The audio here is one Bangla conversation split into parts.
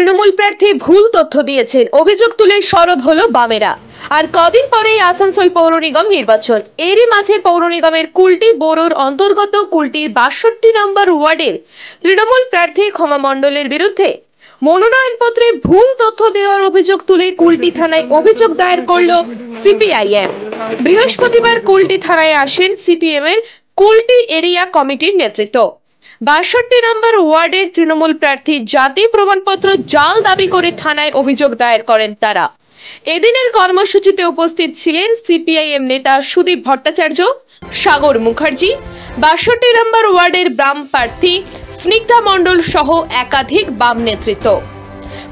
তৃণমূল প্রার্থী ভুল তথ্য দিয়েছেন, অভিযোগ তুলে সরব হলো বামেরা। আর কদিন পরেই আসানসোল পৌর নিগম নির্বাচন। এরই মাঝে পৌর নিগমের কুলটি বোরোর অন্তর্গত কুলটির ৬২ নম্বর ওয়ার্ডের তৃণমূল প্রার্থী ক্ষমা মণ্ডলের বিরুদ্ধে মনোনয়নপত্রে ভুল তথ্য দেওয়ার অভিযোগ তুলে কুলটি থানায় অভিযোগ দায়ের করল সিপিআইএম। বৃহস্পতিবার কুলটি থানায় আসেন সিপিএম এর কুলটি এরিয়া কমিটির নেতৃত্ব। ৬২ নম্বর ওয়ার্ডের তৃণমূল প্রার্থী জাতি প্রমাণপত্র জাল দাবি করে থানায় অভিযোগ দায়ের করেন তারা। এদিনের কর্মসূচিতে উপস্থিত ছিলেন সিপিআইএম নেতা সুদীপ ভট্টাচার্য, সাগর মুখার্জি, ৬২ নম্বর ওয়ার্ডের বাম প্রার্থী স্নিগ্ধা মণ্ডল সহ একাধিক বাম নেতৃত্ব।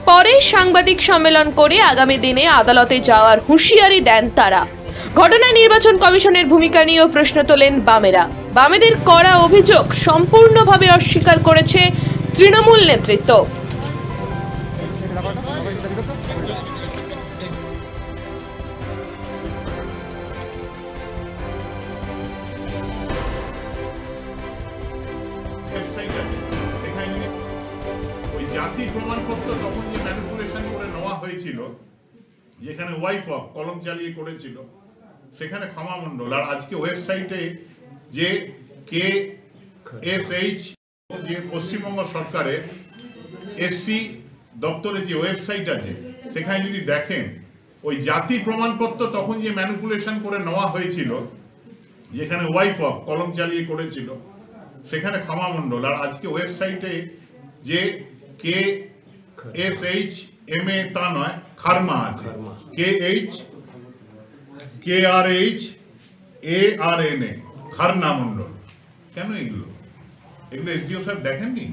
পরে সাংবাদিক সম্মেলন করে আগামী দিনে আদালতে যাওয়ার হুঁশিয়ারি দেন তারা। ঘটনায় নির্বাচন কমিশনের ভূমিকা নিয়েও প্রশ্ন তোলেন বামেরা। বামেদের করা অভিযোগ সম্পূর্ণভাবে অস্বীকার করেছে তৃণমূল নেতৃত্ব। জাতি প্রমাণপত্র তখন যে ম্যানিপুলেশন করে নেওয়া হয়েছিল, যেখানে ওয়াইফ অফ কলম চালিয়ে করেছিল, সেখানে ক্ষমা মণ্ডল। আর আজকে ওয়েবসাইটে যে KSH যে পশ্চিমবঙ্গ সরকারের SC দপ্তরে যে ওয়েবসাইট আছে, সেখানে যদি দেখেন ওই জাতি প্রমাণপত্র তখন যে ম্যানিপুলেশন করে নেওয়া হয়েছিল, যেখানে ওয়াইফ অফ কলম চালিয়ে করেছিল, সেখানে ক্ষমা মণ্ডল। আর আজকে ওয়েবসাইটে যে KSHMA তা নয়, খারমা আছে, KRHARNA, খারনা মণ্ডল। কেন এগুলো SDO সাহেব দেখেননি?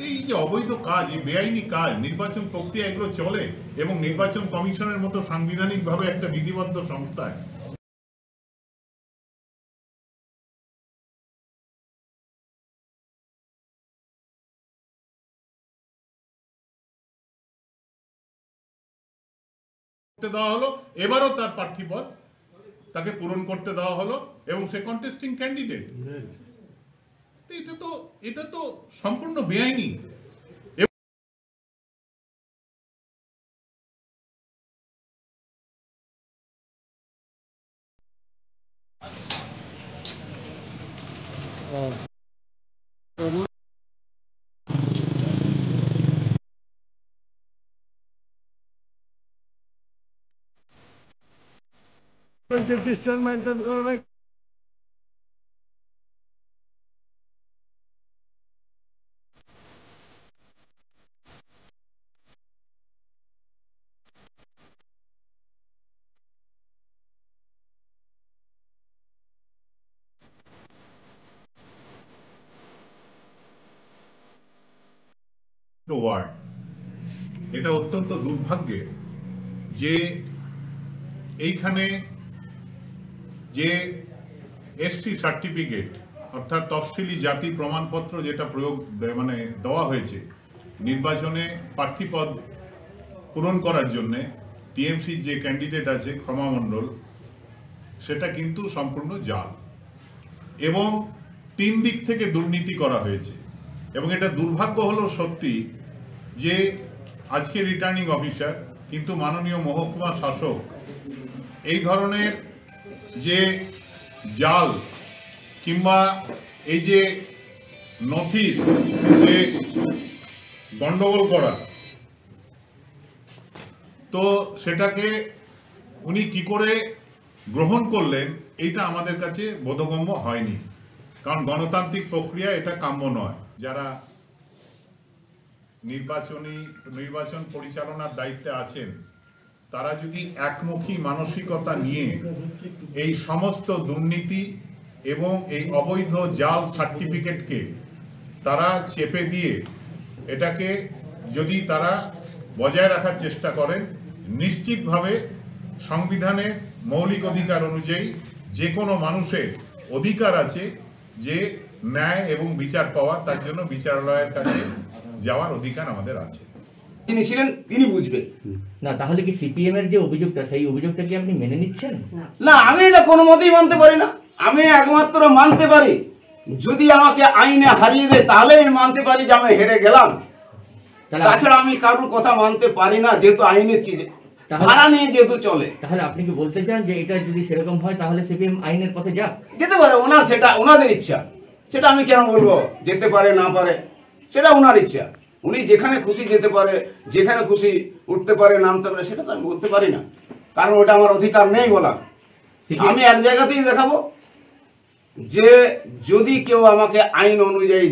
এই যে অবৈধ কাজ, এই বেআইনি কাজ, নির্বাচন প্রক্রিয়া এগুলো চলে, এবং নির্বাচন কমিশনের মতো সাংবিধানিক ভাবে একটা বিধিবদ্ধ সংস্থায় দেওয়া হলো, এবারও তার প্রার্থীপদ তাকে পূরণ করতে দেওয়া হলো, এবং সে কন্টেস্টিং ক্যান্ডিডেট। এটা তো সম্পূর্ণ বেআইনি। ওয়ার্ড, এটা অত্যন্ত দুর্ভাগ্যের যে এইখানে যে ST সার্টিফিকেট অর্থাৎ তফসিলি জাতি প্রমাণপত্র যেটা প্রয়োগ দেওয়া হয়েছে নির্বাচনে প্রার্থীপদ পূরণ করার জন্য, TMC যে ক্যান্ডিডেট আছে ক্ষমা মণ্ডল, সেটা কিন্তু সম্পূর্ণ জাল, এবং 3 দিক থেকে দুর্নীতি করা হয়েছে। এবং এটা দুর্ভাগ্য হলো সত্যি যে আজকে রিটার্নিং অফিসার, কিন্তু মাননীয় মহকুমা শাসক এই ধরনের যে জাল কিংবা এই যে নথির যে গন্ডগোল করা, তো সেটাকে উনি কি করে গ্রহণ করলেন, এইটা আমাদের কাছে বোধগম্য হয়নি। কারণ গণতান্ত্রিক প্রক্রিয়া এটা কাম্য নয়। যারা নির্বাচন পরিচালনার দায়িত্বে আছেন, তারা যদি একমুখী মানসিকতা নিয়ে এই সমস্ত দুর্নীতি এবং এই অবৈধ জাল সার্টিফিকেটকে তারা চেপে দিয়ে এটাকে যদি তারা বজায় রাখার চেষ্টা করেন, নিশ্চিতভাবে সংবিধানের মৌলিক অধিকার অনুযায়ী যে কোনো মানুষের অধিকার আছে যে ন্যায় এবং বিচার পাওয়া, তার জন্য বিচারালয়ের কাছে যাওয়ার অধিকার আমাদের আছে। তিনি ছিলেন, তিনি বুঝবেন না। তাহলে কি সিপিএম এর যে অভিযোগটা, সেই অভিযোগটা কি আপনি মেনে নিচ্ছেন? না, আমি এটা কোনো মতেই মানতে পারি না। আমি একমাত্র মানতে পারি যদি আমাকে আইনে হারিয়ে দেয়, তাহলে আমি মানতে পারি যে আমি হেরে গেলাম। তাহলে তাছাড়া আমি কারোর কথা মানতে পারি না, যেহেতু আইনের চিজ তাহলে- ধারা নিয়ে যেহেতু চলে। তাহলে আপনি কি বলতে চান যে এটা যদি সেরকম হয় তাহলে সিপিএম আইনের পথে যাক? যেতে পারে, সেটা ওনাদের ইচ্ছা, সেটা আমি কেন বলবো যেতে পারে না পারে, সেটা ওনার ইচ্ছা। উনি যেখানে খুশি যেতে পারে, যেখানে খুশি উঠতে পারে নামতে পারে, সেটা তো আমি বলতে পারি না, কারণ ওটা আমার অধিকার নেই বলা। আমি এক জায়গাতেই দেখাবো যে যদি কেউ আমাকে আইন অনুযায়ী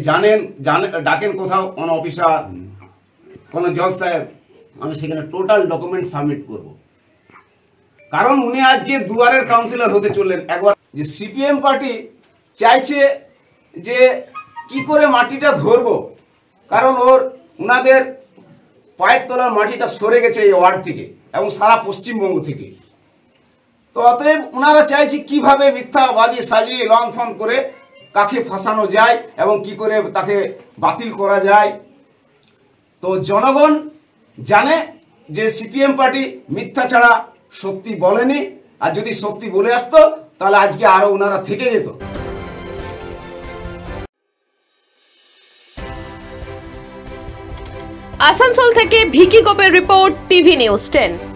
ডাকেন কোথাও কোনো অফিসার, কোনো জজ সাহেব, আমি সেখানে টোটাল ডকুমেন্ট সাবমিট করব। কারণ উনি আজকে দুয়ারের কাউন্সিলর হতে চললেন। একবার যে সিপিএম পার্টি চাইছে যে কি করে মাটিটা ধরবো, কারণ ওনাদের পায়ের তলার মাটিটা সরে গেছে এই ওয়ার্ড থেকে এবং সারা পশ্চিমবঙ্গ থেকে। তো অতএব ওনারা চাইছে কিভাবে মিথ্যাবাদী সাজিয়ে লন ফন করে কাকে ফাঁসানো যায় এবং কি করে তাকে বাতিল করা যায়। তো জনগণ জানে যে সিপিএম পার্টি মিথ্যা ছাড়া সত্যি বলেনি, আর যদি সত্যি বলে আসতো তাহলে আজকে আরো ওনারা থেকে যেত। আসানসোল থেকে ভিকি গোপের রিপোর্ট, টিভি নিউজ 10।